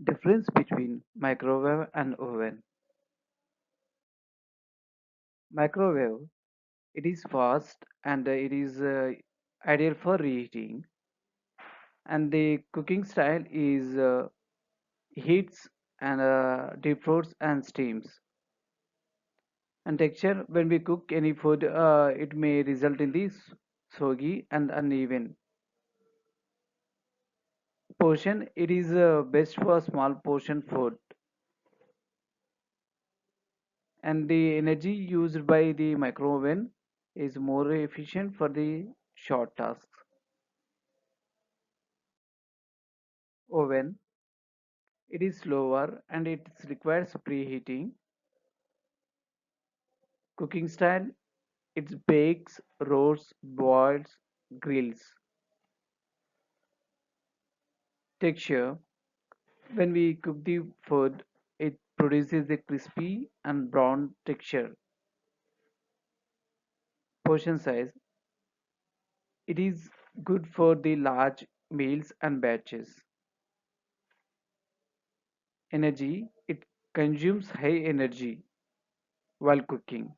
Difference between microwave and oven. Microwave, it is fast and it is ideal for reheating, and the cooking style is heats and defrosts and steams. And texture, when we cook any food, it may result in this soggy and uneven. Portion, it is best for small portion food, and the energy used by the micro oven is more efficient for the short tasks. Oven, it is slower and it requires preheating. Cooking style, it bakes, roasts, boils, grills. Texture, when we cook the food, it produces a crispy and brown texture. Portion size, it is good for the large meals and batches. Energy, it consumes high energy while cooking.